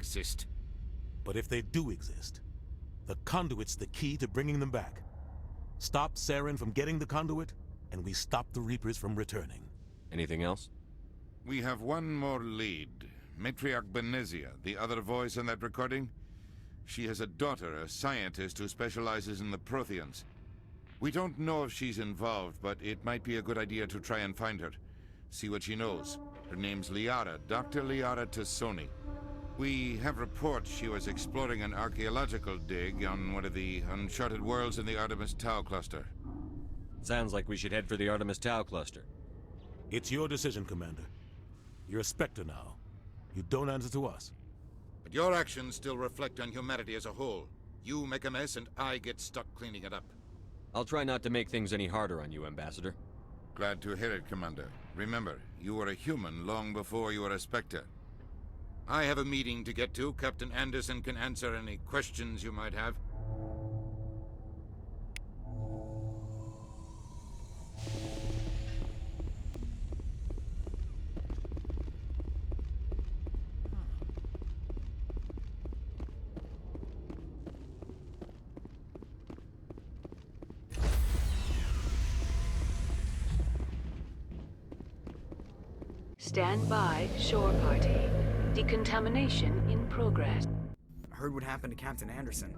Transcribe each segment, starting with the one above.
exist. But if they do exist, the conduit's the key to bringing them back. Stop Saren from getting the conduit, and we stop the Reapers from returning. Anything else? We have one more lead. Matriarch Benezia, the other voice in that recording. She has a daughter, a scientist who specializes in the Protheans. We don't know if she's involved, but it might be a good idea to try and find her. See what she knows. Her name's Liara, Dr. Liara Tassoni. We have reports she was exploring an archaeological dig on one of the uncharted worlds in the Artemis Tau cluster. Sounds like we should head for the Artemis Tau cluster. It's your decision, Commander. You're a Spectre now. You don't answer to us. But your actions still reflect on humanity as a whole. You make a mess and I get stuck cleaning it up. I'll try not to make things any harder on you, Ambassador. Glad to hear it, Commander. Remember, you were a human long before you were a Spectre. I have a meeting to get to. Captain Anderson can answer any questions you might have. Stand by, shore party. Decontamination in progress. I heard what happened to Captain Anderson.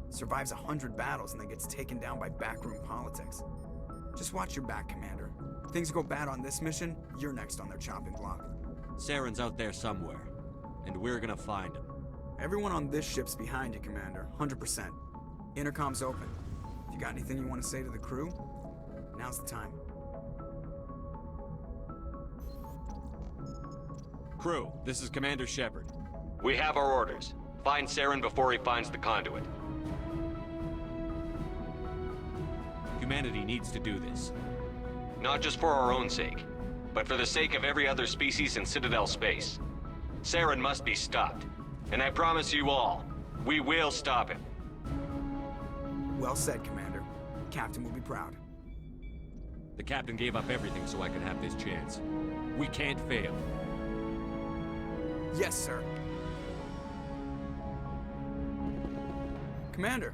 Survives 100 battles and then gets taken down by backroom politics. Just watch your back, Commander. If things go bad on this mission, you're next on their chopping block. Saren's out there somewhere, and we're gonna find him. Everyone on this ship's behind you, Commander. 100%. Intercom's open. If you got anything you want to say to the crew, now's the time. Crew, this is Commander Shepard. We have our orders. Find Saren before he finds the conduit. Humanity needs to do this. Not just for our own sake, but for the sake of every other species in Citadel space. Saren must be stopped. And I promise you all, we will stop him. Well said, Commander. Captain will be proud. The captain gave up everything so I could have this chance. We can't fail. Yes, sir. Commander,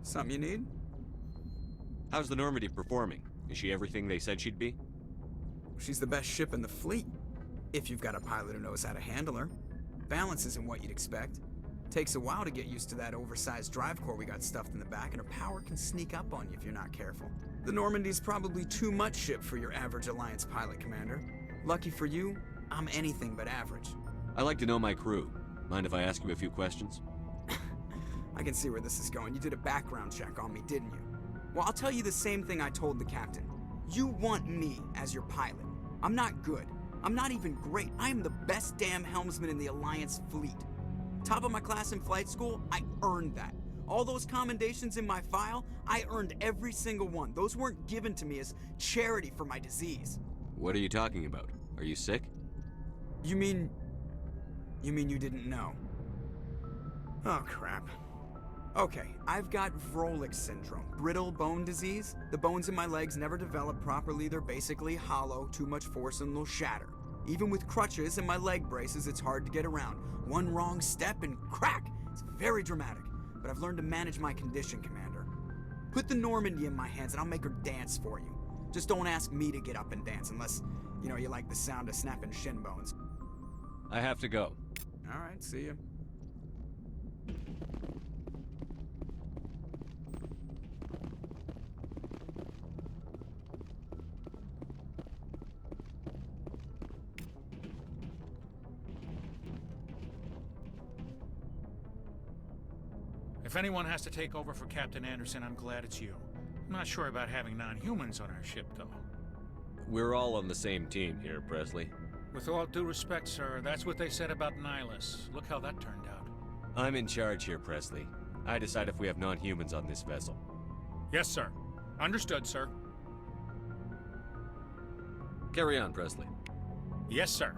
something you need? How's the Normandy performing? Is she everything they said she'd be? She's the best ship in the fleet. If you've got a pilot who knows how to handle her. Balance isn't what you'd expect. Takes a while to get used to that oversized drive core we got stuffed in the back, and her power can sneak up on you if you're not careful. The Normandy's probably too much ship for your average Alliance pilot, Commander. Lucky for you, I'm anything but average. I like to know my crew. Mind if I ask you a few questions? I can see where this is going. You did a background check on me, didn't you? Well, I'll tell you the same thing I told the captain. You want me as your pilot. I'm not good. I'm not even great. I am the best damn helmsman in the Alliance fleet. Top of my class in flight school, I earned that. All those commendations in my file, I earned every single one. Those weren't given to me as charity for my disease. What are you talking about? Are you sick? You mean you didn't know? Oh, crap. Okay, I've got Vrolik syndrome, brittle bone disease. The bones in my legs never develop properly. They're basically hollow, too much force and they'll shatter. Even with crutches and my leg braces, it's hard to get around. One wrong step and crack! It's very dramatic, but I've learned to manage my condition, Commander. Put the Normandy in my hands and I'll make her dance for you. Just don't ask me to get up and dance unless, you like the sound of snapping shin bones. I have to go. All right, see you. If anyone has to take over for Captain Anderson, I'm glad it's you. I'm not sure about having non-humans on our ship, though. We're all on the same team here, Presley. With all due respect, sir, that's what they said about Nihilus. Look how that turned out. I'm in charge here, Presley. I decide if we have non-humans on this vessel. Yes, sir. Understood, sir. Carry on, Presley. Yes, sir.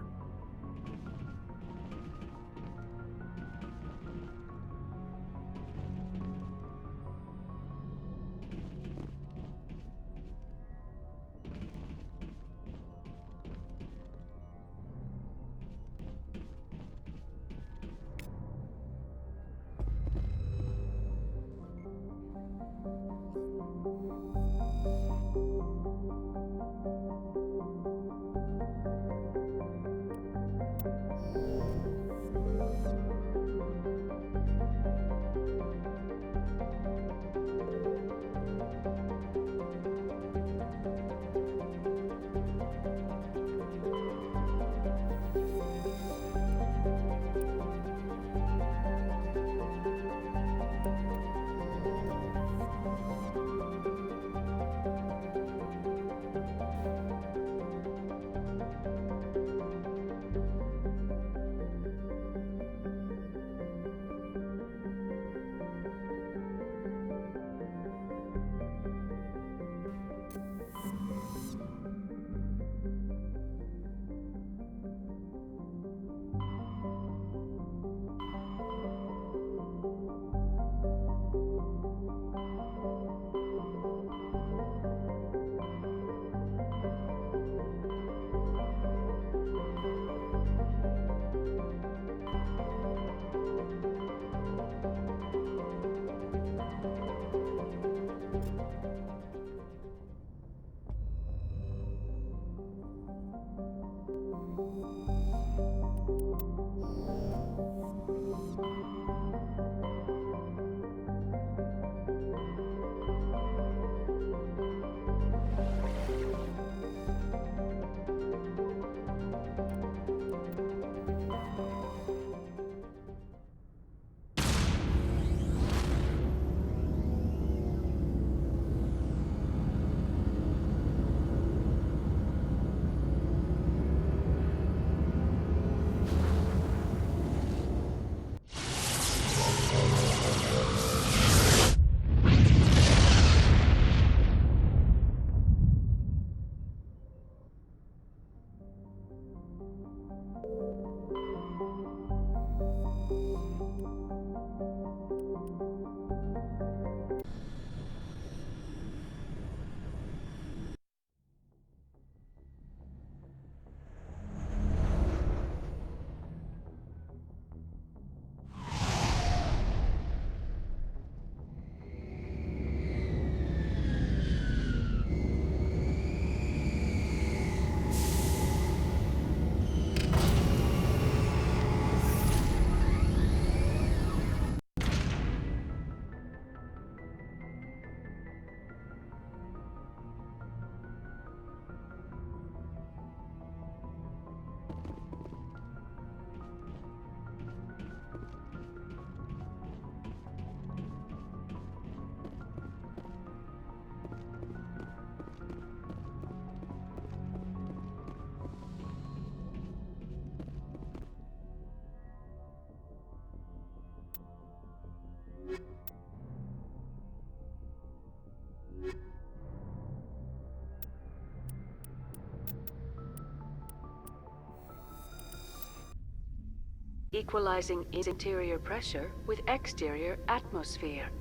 Equalizing interior pressure with exterior atmosphere.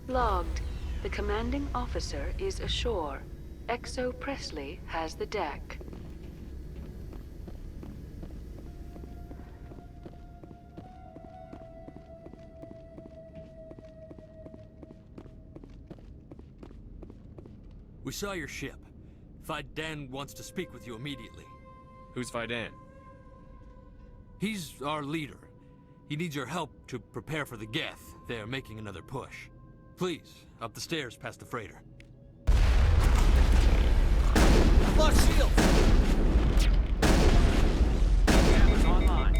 Logged. The commanding officer is ashore. Exo Presley has the deck. We saw your ship. VIDA wants to speak with you immediately. Who's VIDA? He's our leader. He needs your help to prepare for the Geth. They're making another push. Please, up the stairs past the freighter. Lost shields! Cameras online.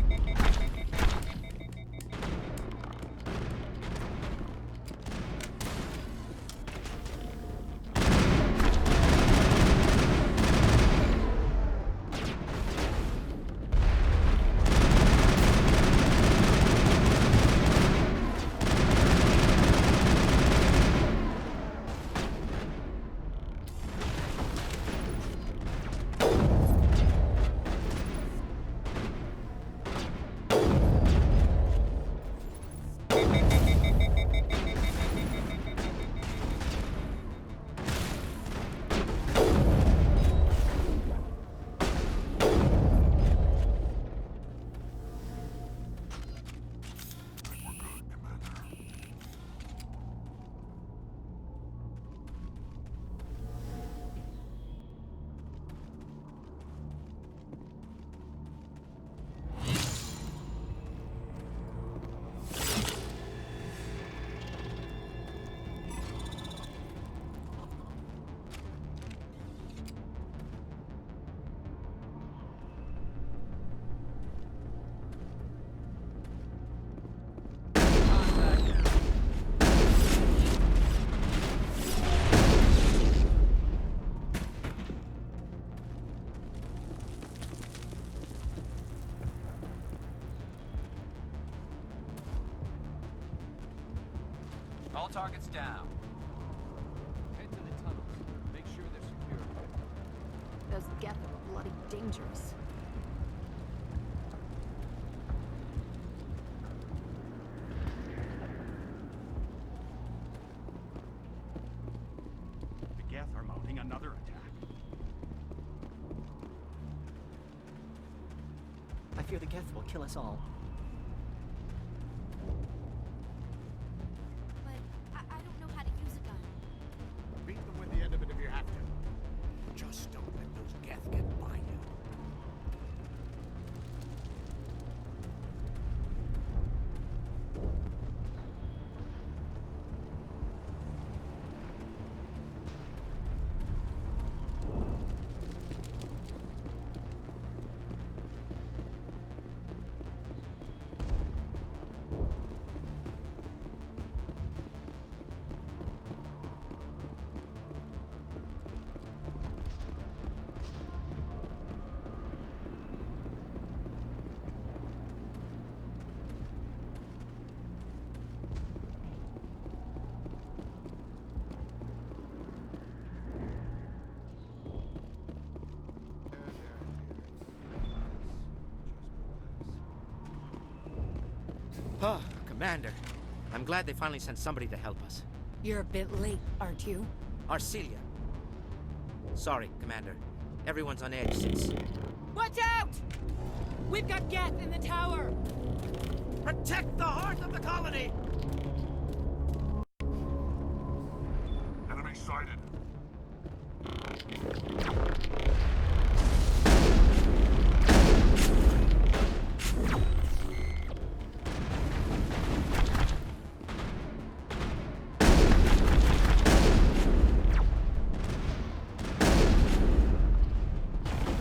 All targets down. Head to the tunnels. Make sure they're secure. Those Geth are bloody dangerous. The Geth are mounting another attack. I fear the Geth will kill us all. But I don't know how to use a gun. Beat them with the end of it if you have to. Just don't let those Geth get by you. Oh, Commander. I'm glad they finally sent somebody to help us. You're a bit late, aren't you? Arcelia. Sorry, Commander. Everyone's on edge since... Watch out! We've got Geth in the tower! Protect the heart of the colony! Enemy sighted.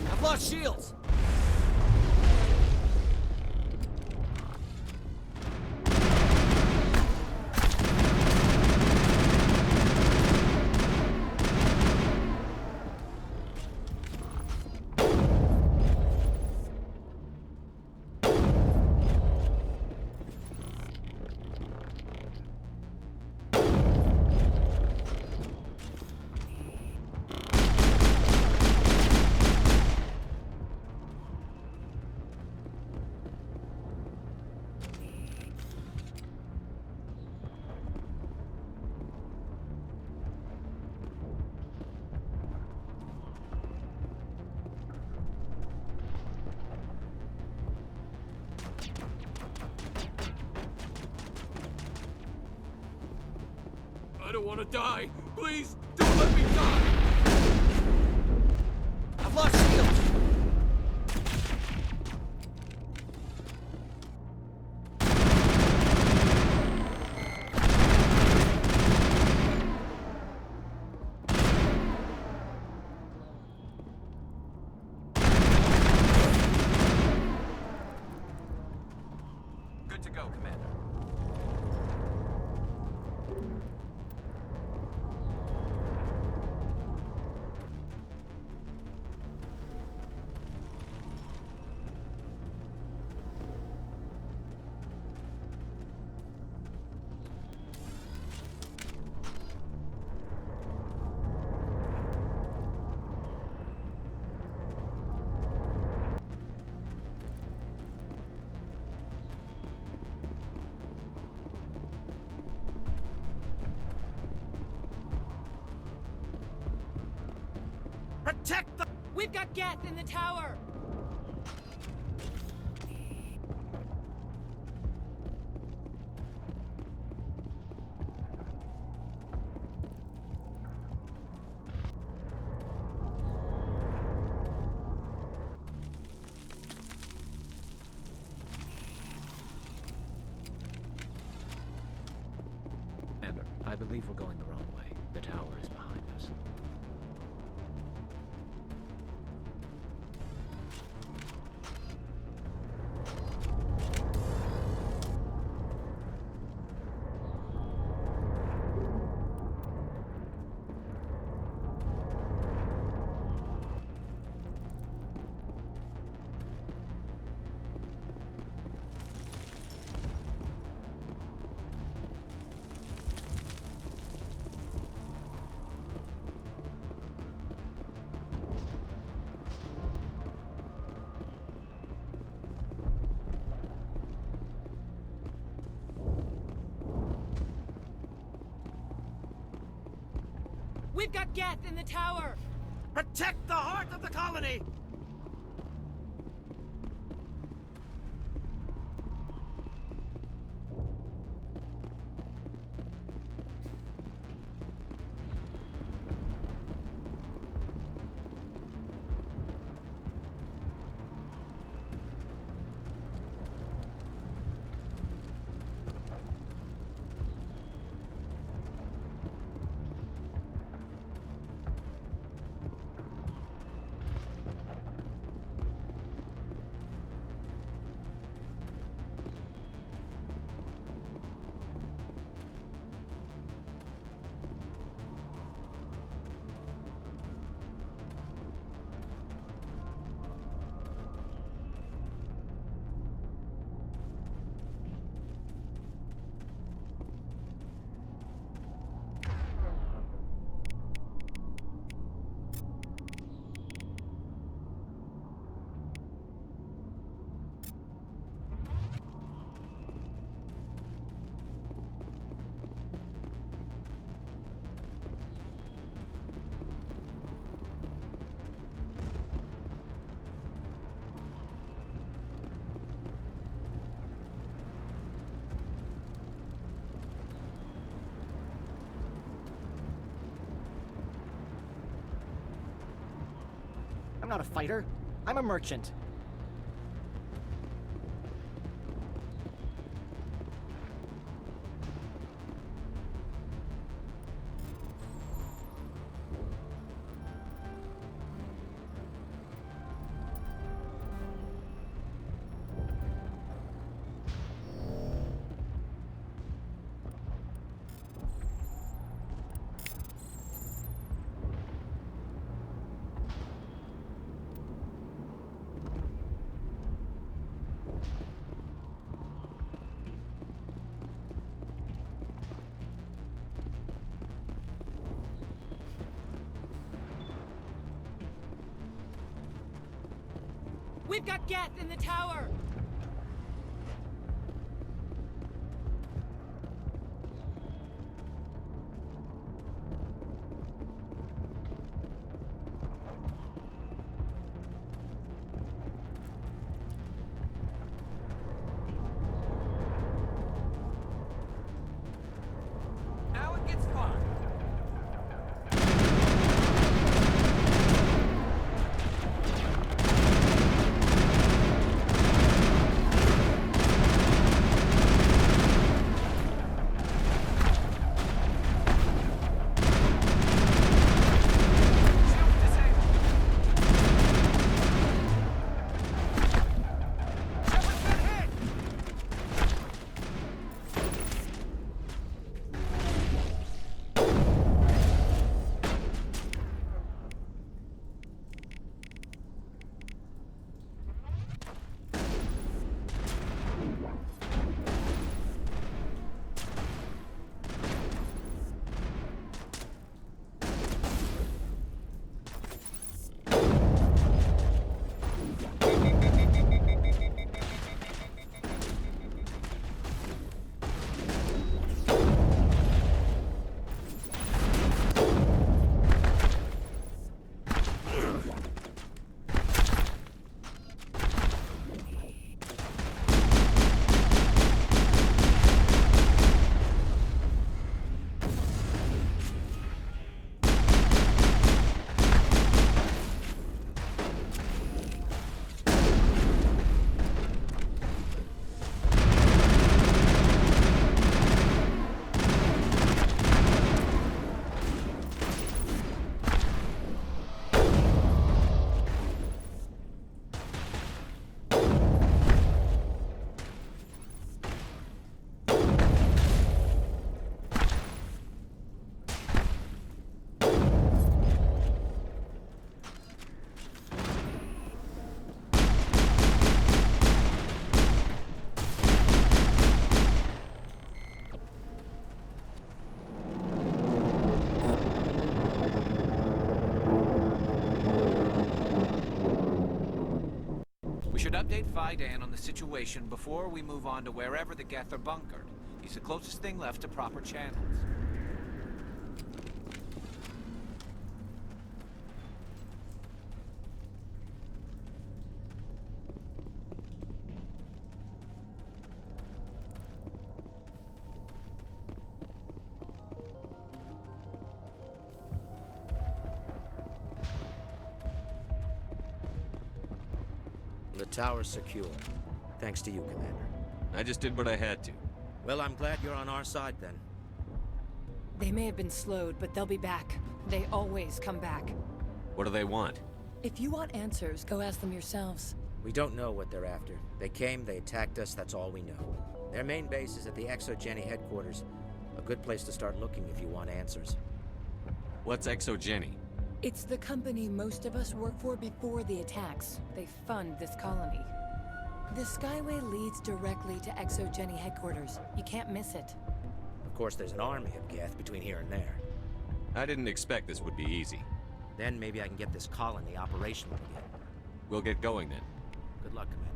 I've lost shields! I don't want to die. Please, don't let me die. I've lost shields! Good to go, Commander. Protect the... We've got Geth in the tower! Commander, I believe we're going the wrong way. The tower is behind us. We've got Geth in the tower! Protect the heart of the colony! I'm not a fighter. I'm a merchant. We've got Geth in the tower! Now it gets fun. We should update VIDA on the situation before we move on to wherever the Geth are bunkered. He's the closest thing left to proper channels. The tower's secure. Thanks to you, Commander. I just did what I had to. Well, I'm glad you're on our side, then. They may have been slowed, but they'll be back. They always come back. What do they want? If you want answers, go ask them yourselves. We don't know what they're after. They came, they attacked us, that's all we know. Their main base is at the ExoGeni headquarters. A good place to start looking if you want answers. What's ExoGeni? It's the company most of us work for before the attacks. They fund this colony. The Skyway leads directly to ExoGeni headquarters. You can't miss it. Of course, there's an army of Geth between here and there. I didn't expect this would be easy. Then maybe I can get this colony operational again. We'll get going then. Good luck, Commander.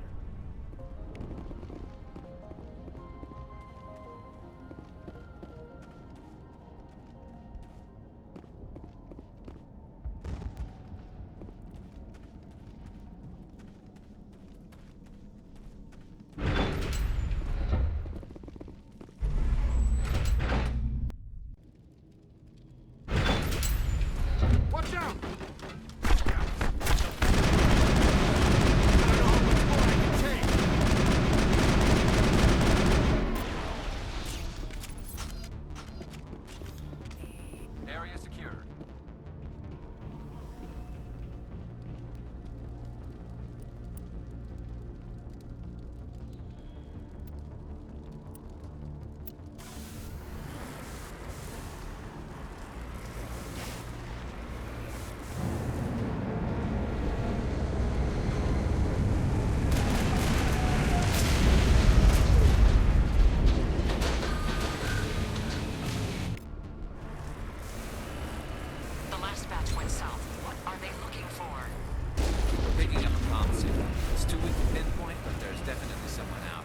Watch out! Area secure. The last batch went south. What are they looking for? We're picking up a comm signal. It's too weak to pinpoint, but there's definitely someone out.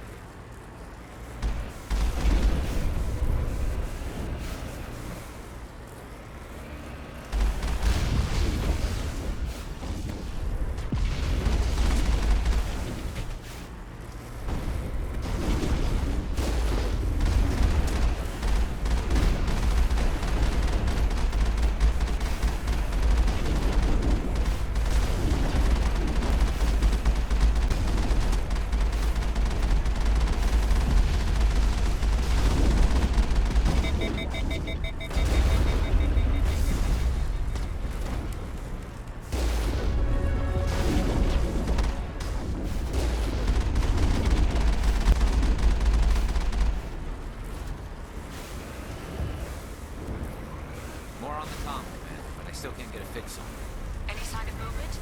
More on the comm, Commander, but I still can't get a fix on it. Any sign of movement?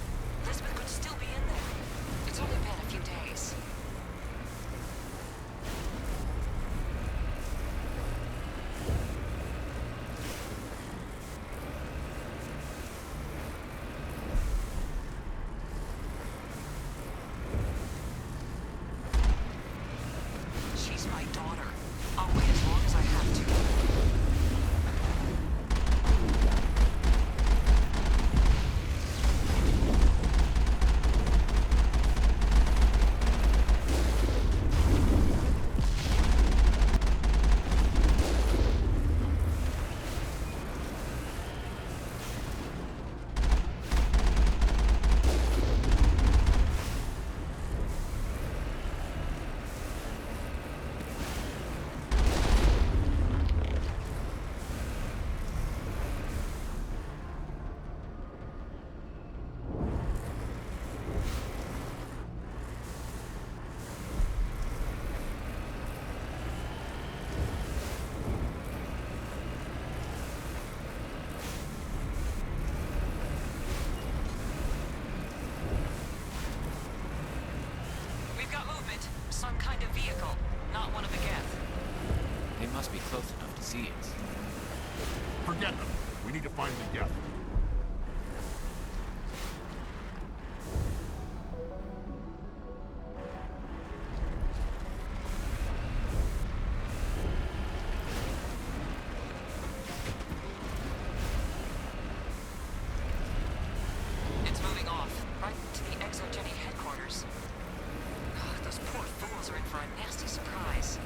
Lisbeth could still be in there. It's only been a few days. She's my daughter. I'll wait as long as I have to. Some kind of vehicle, not one of the Geth. They must be close enough to see us. Forget them. We need to find the Geth. It's moving off, right to the ExoGeni headquarters. God, those poor fools are in for a nasty surprise.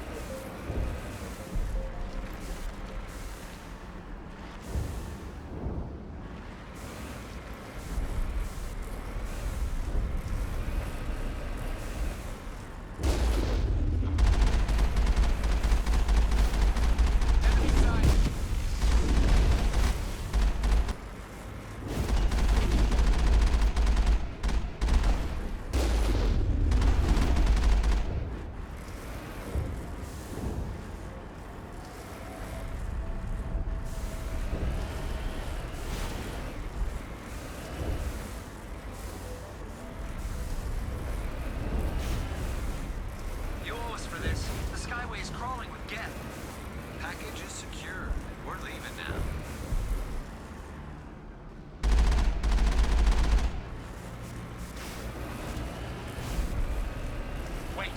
Geth. Package is secure. We're leaving now. Wait!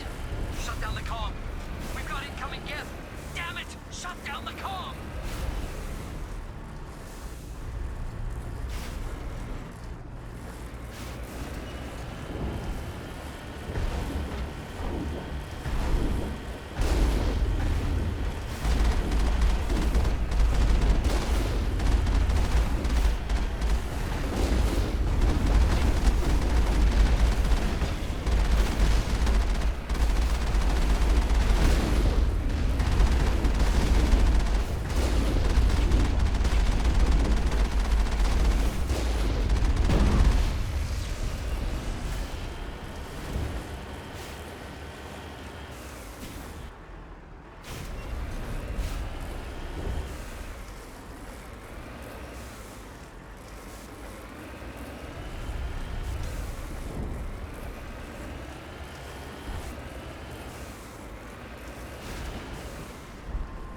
Shut down the comm! We've got incoming Geth! Damn it! Shut down the comm!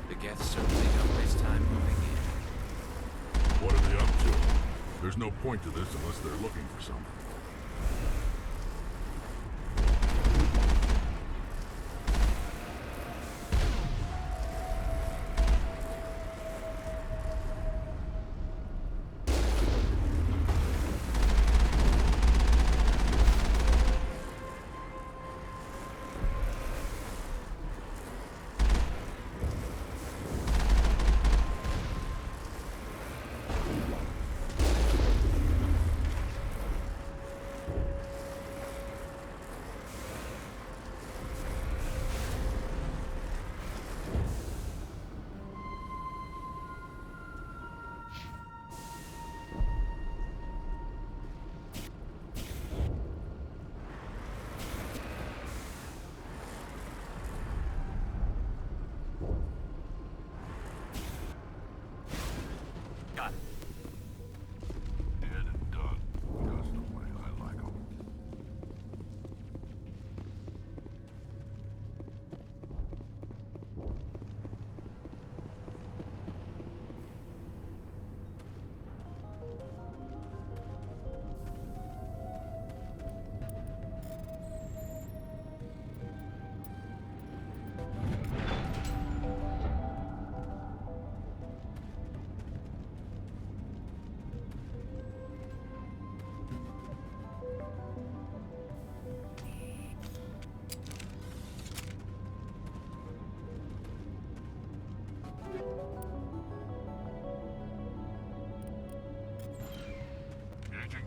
The Geth certainly don't waste time moving in. What are they up to? There's no point to this unless they're looking for something.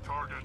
Target.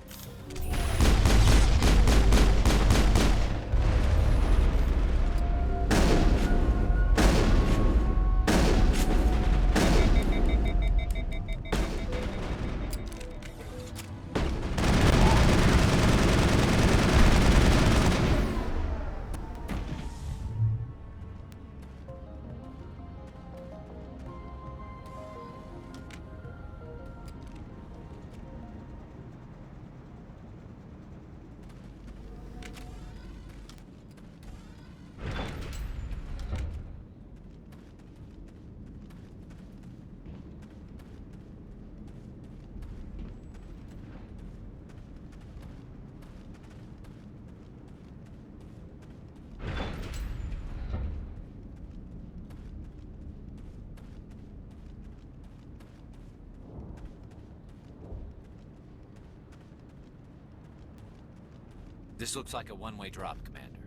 This looks like a one-way drop, Commander.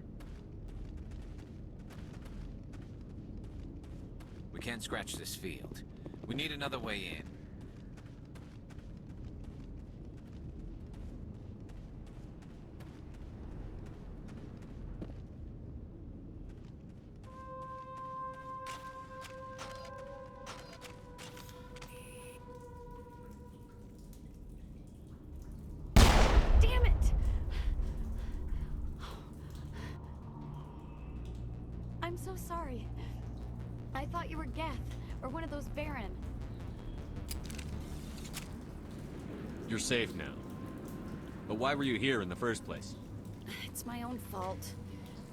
We can't scratch this field. We need another way in. I'm so sorry. I thought you were Geth, or one of those Baron. You're safe now. But why were you here in the first place? It's my own fault.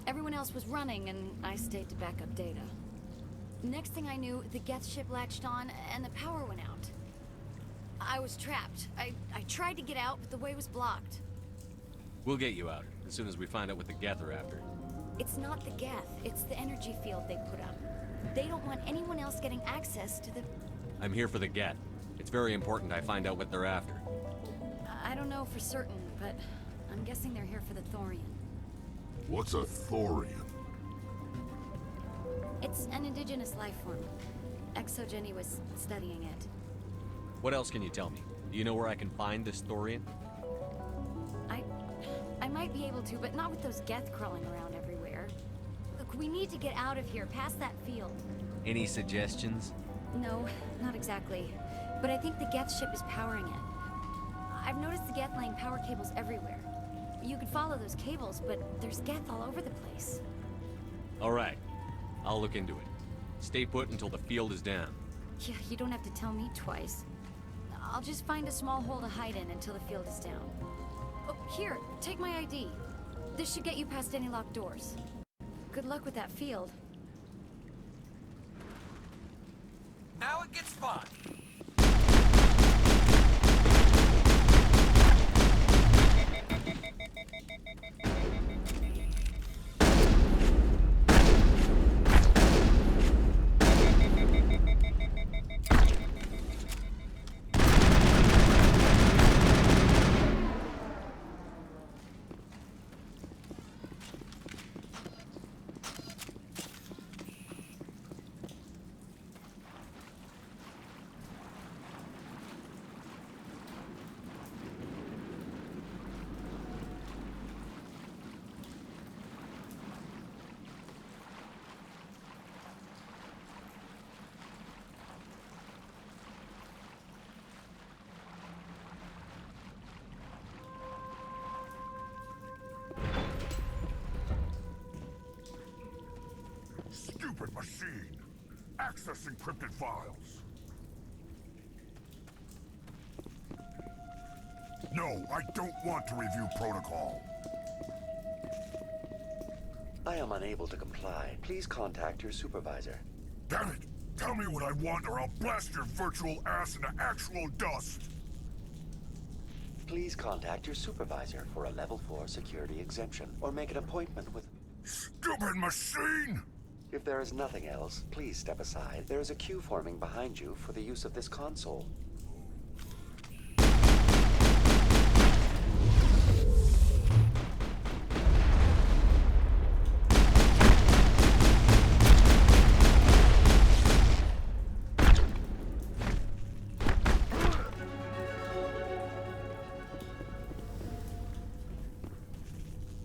Everyone else was running, and I stayed to back up data. Next thing I knew, the Geth ship latched on and the power went out. I was trapped. I tried to get out, but the way was blocked. We'll get you out, as soon as we find out what the Geth are after. It's not the Geth, it's the energy field they put up. They don't want anyone else getting access to the... I'm here for the Geth. It's very important I find out what they're after. I don't know for certain, but I'm guessing they're here for the Thorian. What's a Thorian? It's an indigenous life form. ExoGenny was studying it. What else can you tell me? Do you know where I can find this Thorian? I might be able to, but not with those Geth crawling around everywhere. Look, we need to get out of here, past that field. Any suggestions? No, not exactly. But I think the Geth ship is powering it. I've noticed the Geth laying power cables everywhere. You could follow those cables, but there's Geth all over the place. All right. I'll look into it. Stay put until the field is down. Yeah, you don't have to tell me twice. I'll just find a small hole to hide in until the field is down. Oh, here, take my ID. This should get you past any locked doors. Good luck with that field. Now it gets fun. Stupid machine! Access encrypted files! No, I don't want to review protocol. I am unable to comply. Please contact your supervisor. Damn it! Tell me what I want or I'll blast your virtual ass into actual dust! Please contact your supervisor for a level 4 security exemption, or make an appointment with... Stupid machine! If there is nothing else, please step aside. There is a queue forming behind you for the use of this console.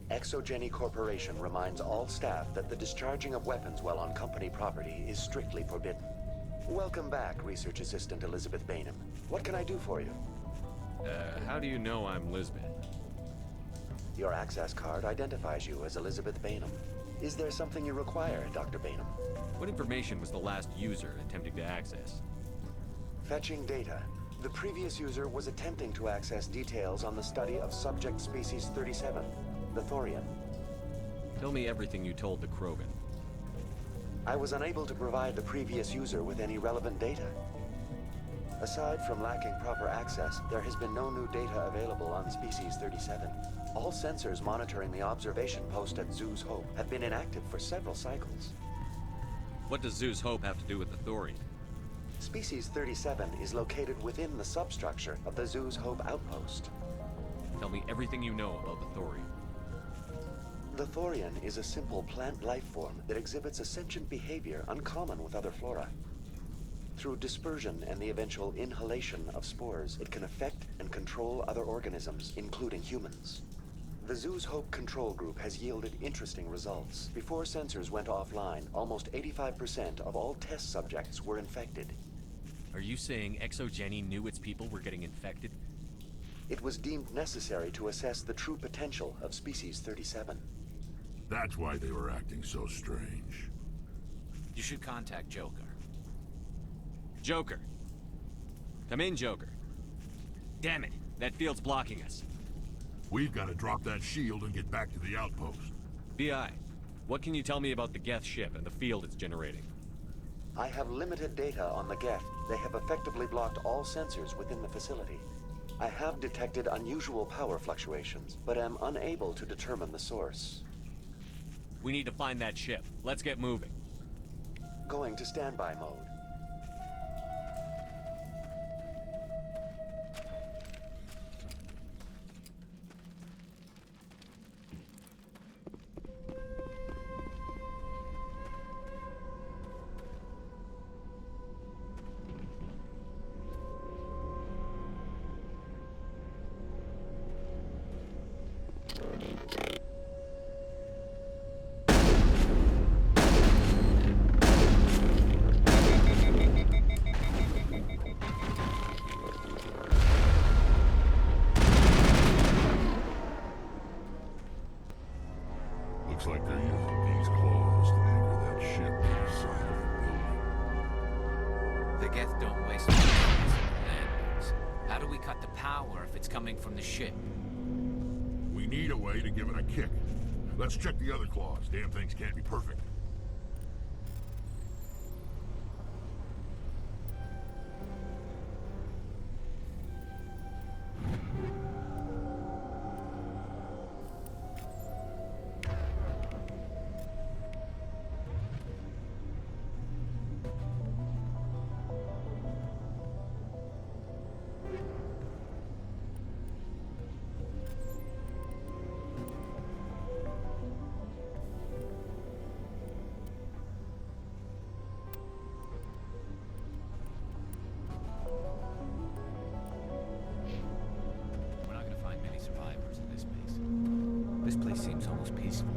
ExoGenny Corporation reminds all staff that the discharging of weapons while on company property is strictly forbidden. Welcome back, Research Assistant Elizabeth Bainham. What can I do for you? How do you know I'm Lisbeth? Your access card identifies you as Elizabeth Bainham. Is there something you require, Dr. Bainham? What information was the last user attempting to access? Fetching data. The previous user was attempting to access details on the study of subject species 37. The Thorian. Tell me everything you told the Krogan. I was unable to provide the previous user with any relevant data. Aside from lacking proper access, there has been no new data available on Species 37. All sensors monitoring the observation post at Zeus Hope have been inactive for several cycles. What does Zeus Hope have to do with the Thorian? Species 37 is located within the substructure of the Zeus Hope outpost. Tell me everything you know about the Thorian. The Thorian is a simple plant life form that exhibits a sentient behavior uncommon with other flora. Through dispersion and the eventual inhalation of spores, it can affect and control other organisms, including humans. The Zeus Hope control group has yielded interesting results. Before sensors went offline, almost 85% of all test subjects were infected. Are you saying ExoGenny knew its people were getting infected? It was deemed necessary to assess the true potential of Species 37. That's why they were acting so strange. You should contact Joker. Joker! Come in, Joker. Damn it, that field's blocking us. We've got to drop that shield and get back to the outpost. BI, what can you tell me about the Geth ship and the field it's generating? I have limited data on the Geth. They have effectively blocked all sensors within the facility. I have detected unusual power fluctuations, but am unable to determine the source. We need to find that ship. Let's get moving. Going to standby mode. Looks like they're using these claws to anchor that ship to the side of the building. The Geth don't waste any landings. How do we cut the power if it's coming from the ship? We need a way to give it a kick. Let's check the other claws. Damn things can't be perfect. We're not gonna find many survivors in this base. This place seems almost peaceful.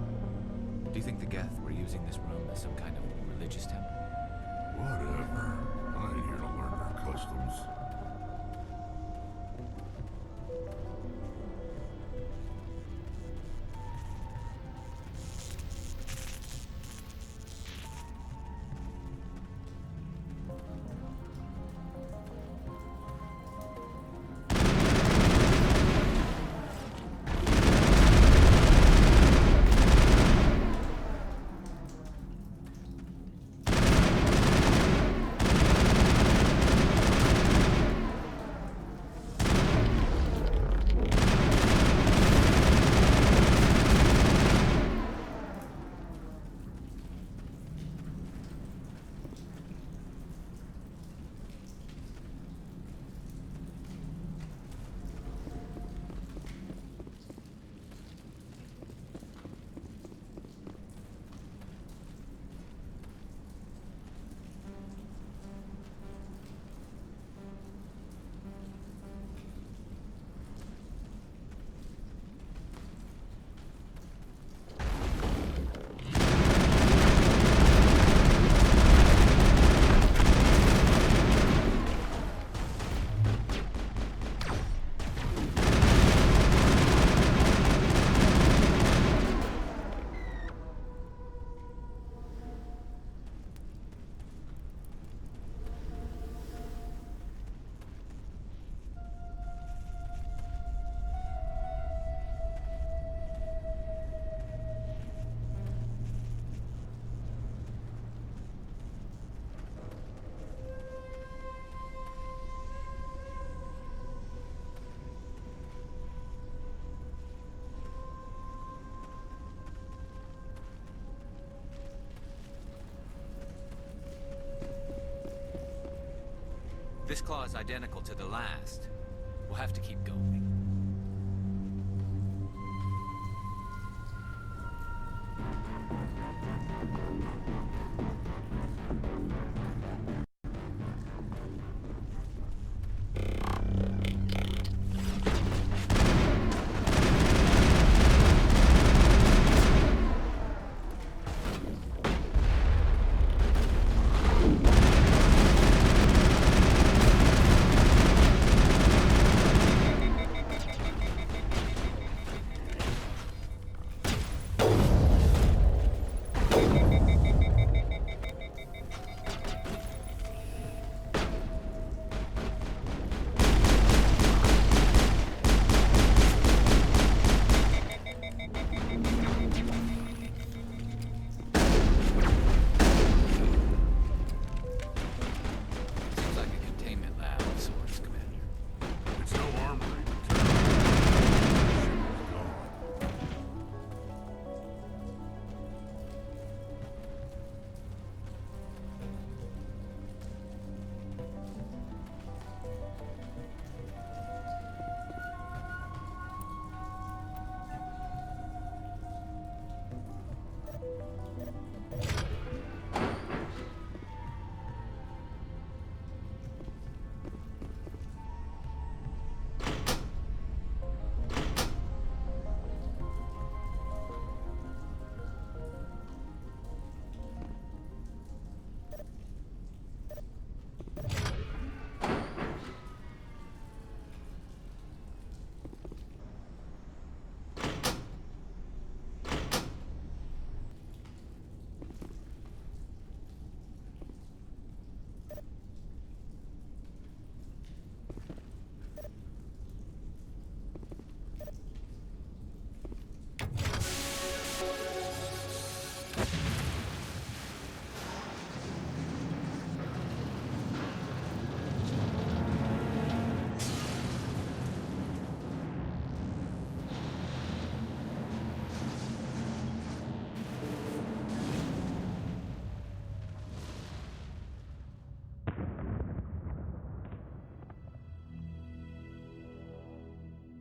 Do you think the Geth were using this room as some kind of religious temple? Whatever. I ain't here to learn their customs. This claw is identical to the last. We'll have to keep going.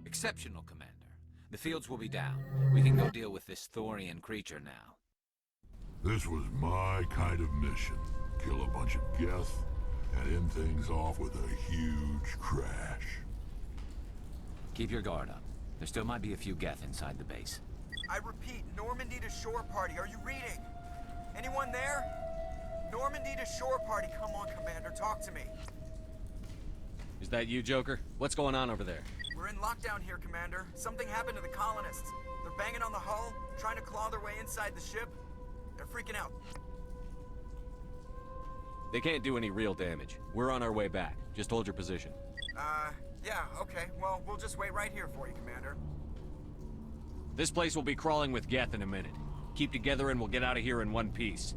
Exceptional, Commander. The fields will be down. We can go deal with this Thorian creature now. This was my kind of mission. Kill a bunch of Geth and end things off with a huge crash. Keep your guard up. There still might be a few Geth inside the base. I repeat, Normandy to shore party. Are you reading? Anyone there? Normandy to shore party. Come on, Commander. Talk to me. Is that you, Joker? What's going on over there? We're in lockdown here, Commander. Something happened to the colonists. They're banging on the hull, trying to claw their way inside the ship. They're freaking out. They can't do any real damage. We're on our way back. Just hold your position. Yeah, okay. Well, we'll just wait right here for you, Commander. This place will be crawling with Geth in a minute. Keep together and we'll get out of here in one piece.